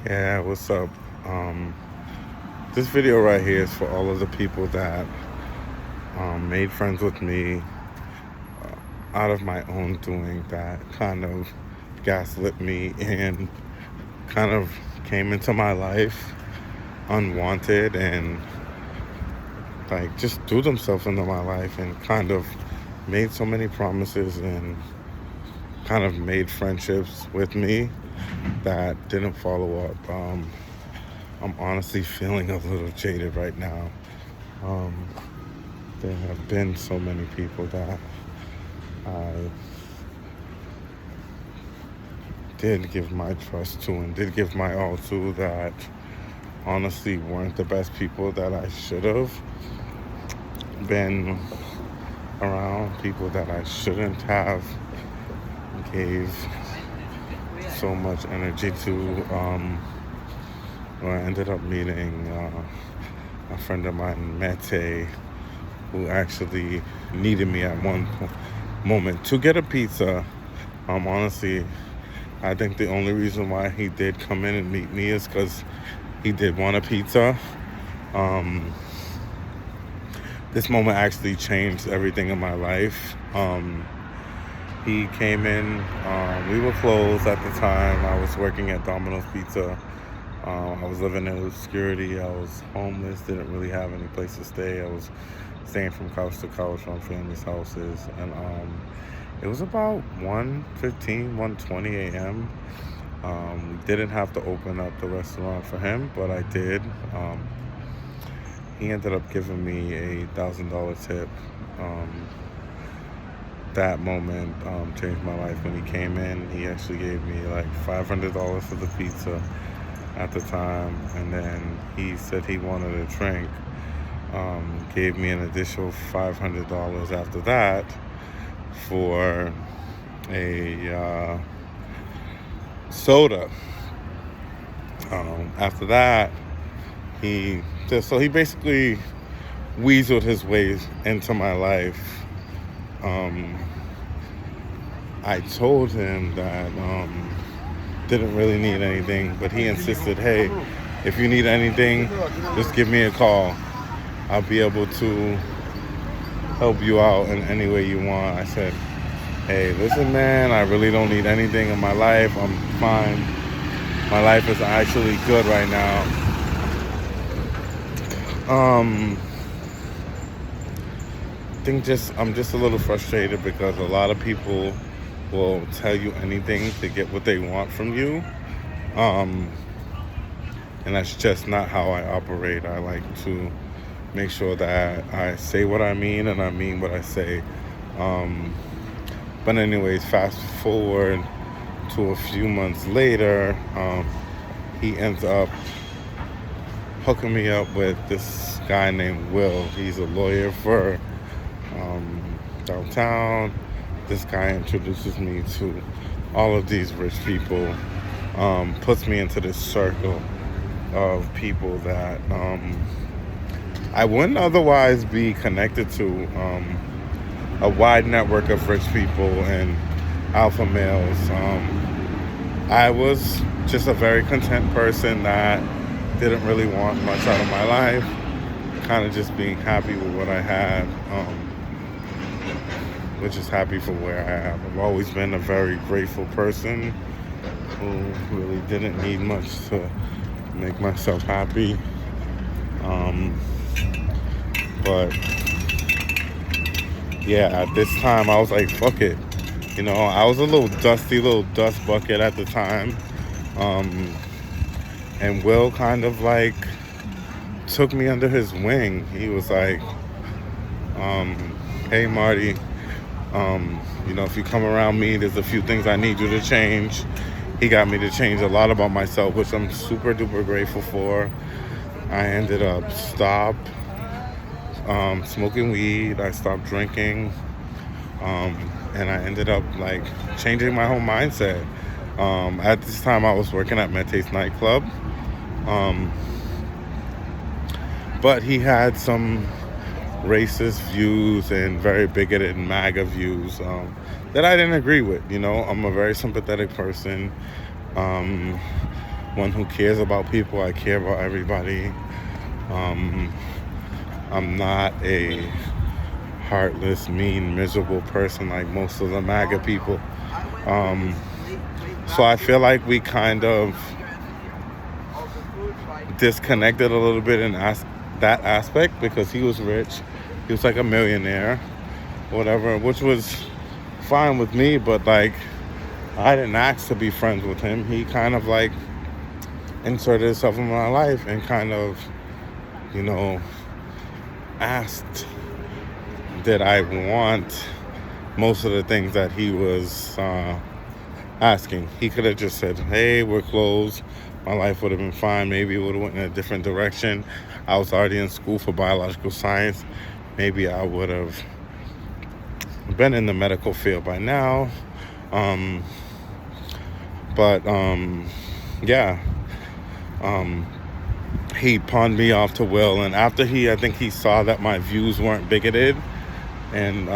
Yeah, what's up? Um, this video right here is for all of the people that made friends with me out of my own doing, that kind of gaslit me and kind of came into my life unwanted and like just threw themselves into my life and kind of made so many promises and kind of made friendships with me that didn't follow up. I'm honestly feeling a little jaded right now. Um, there have been so many people that I did give my trust to and did give my all to that honestly weren't the best people that I should have been around, people that I shouldn't have gave so much energy to. I ended up meeting a friend of mine, Mete, who actually needed me at one moment to get a pizza. Honestly, I think the only reason why he did come in and meet me is because he did want a pizza. Um, this moment actually changed everything in my life. He came in, we were closed at the time. I was working at Domino's Pizza. I was living in obscurity. I was homeless, didn't really have any place to stay. I was staying from couch to couch on families' houses. And it was about 1:20 a.m. We didn't have to open up the restaurant for him, but I did. He ended up giving me a $1,000 tip. Um, that moment changed my life. When he came in, he actually gave me like $500 for the pizza at the time, and then he said he wanted a drink. Gave me an additional $500 after that for a soda. After that, he basically weaseled his way into my life. Um, I told him that didn't really need anything, but he insisted, hey, if you need anything, just give me a call. I'll be able to help you out in any way you want. I said, hey, listen, man, I really don't need anything in my life. I'm fine. My life is actually good right now. I think I'm just a little frustrated because a lot of people will tell you anything to get what they want from you. Um, and that's just not how I operate. I like to make sure that I say what I mean and I mean what I say. Um, but anyways, fast forward to a few months later, he ends up hooking me up with this guy named Will. He's a lawyer for downtown. This guy introduces me to all of these rich people, puts me into this circle of people that I wouldn't otherwise be connected to. A wide network of rich people and alpha males. I was just a very content person that didn't really want much out of my life, kind of just being happy with what I had, which is happy for where I am. I've always been a very grateful person who really didn't need much to make myself happy. But yeah, at this time I was like, fuck it. I was a little dusty, little dust bucket at the time. And Will kind of like took me under his wing. He was like, hey, Marty, if you come around me, there's a few things I need you to change. He got me to change a lot about myself, which I'm super duper grateful for. I ended up smoking weed. I stopped drinking. And I ended up like changing my whole mindset. At this time I was working at Mete's nightclub. But he had some racist views and very bigoted MAGA views that I didn't agree with. I'm a very sympathetic person. one who cares about people. I care about everybody. I'm not a heartless, mean, miserable person like most of the MAGA people. So I feel like we kind of disconnected a little bit in that aspect, because he was rich. He was like a millionaire, whatever, which was fine with me, but like I didn't ask to be friends with him. He kind of like inserted himself in my life and kind of, asked, did I want most of the things that he was asking. He could have just said, hey, we're closed. My life would have been fine. Maybe it would have went in a different direction. I was already in school for biological science. Maybe I would have been in the medical field by now. He pawned me off to Will. And after I think he saw that my views weren't bigoted. And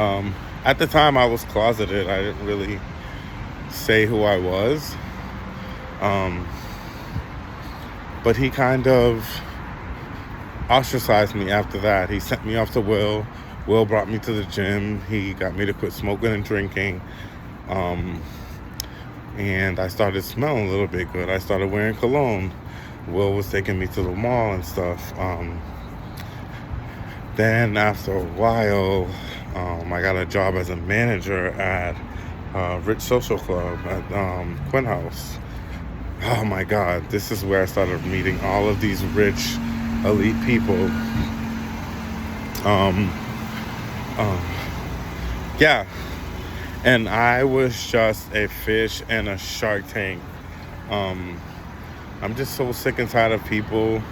at the time I was closeted. I didn't really say who I was. But he kind of ostracized me after that. He sent me off to Will. Will brought me to the gym. He got me to quit smoking and drinking. And I started smelling a little bit good. I started wearing cologne. Will was taking me to the mall and stuff. Then after a while, I got a job as a manager at Rich Social Club at Quinn House. Oh my God, this is where I started meeting all of these rich, elite people. And I was just a fish in a shark tank. I'm just so sick and tired of people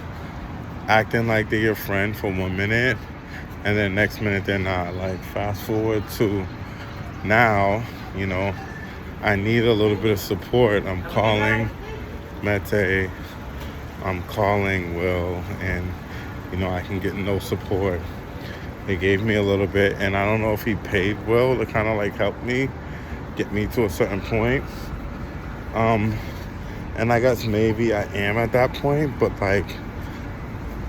acting like they're your friend for 1 minute and then next minute they're not. Like, fast forward to now, I need a little bit of support. I'm calling Mete, I'm calling Will, and I can get no support. They gave me a little bit, and I don't know if he paid Will to kind of like help me get me to a certain point. And I guess maybe I am at that point, but like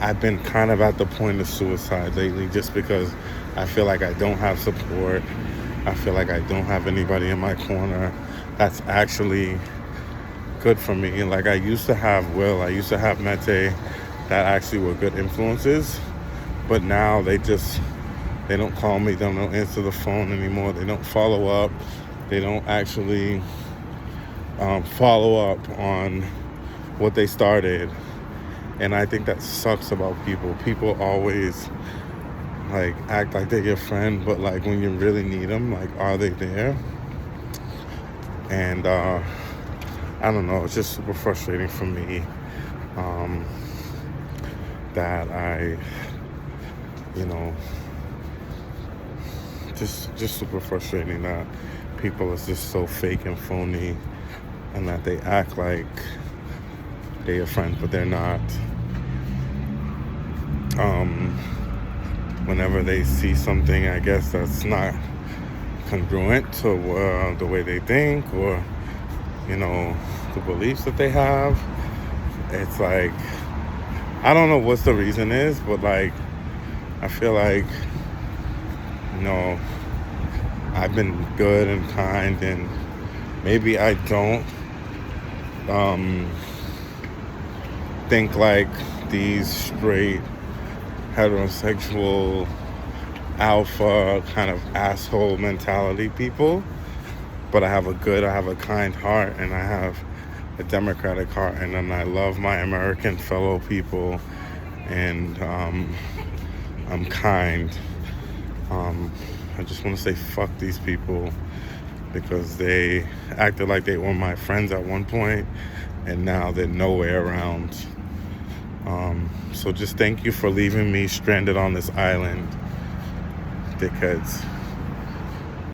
I've been kind of at the point of suicide lately, just because I feel like I don't have support. I feel like I don't have anybody in my corner that's actually good for me. Like, I used to have Will, I used to have Mete, that actually were good influences, but now they don't call me, they don't answer the phone anymore, they don't follow up, they don't actually follow up on what they started. And I think that sucks about people. People always like act like they're your friend, but like when you really need them, like, are they there? And I don't know, it's just super frustrating for me that I just super frustrating that people is just so fake and phony, and that they act like they're your friend, but they're not. Whenever they see something, I guess, that's not congruent to the way they think, or the beliefs that they have, it's like, I don't know what the reason is, but like I feel like I've been good and kind, and maybe I don't think like these straight heterosexual alpha kind of asshole mentality people, but I have a kind heart, and I have a democratic heart, and then I love my American fellow people, and I'm kind. I just want to say fuck these people, because they acted like they were my friends at one point, and now they're nowhere around. So just thank you for leaving me stranded on this island, dickheads.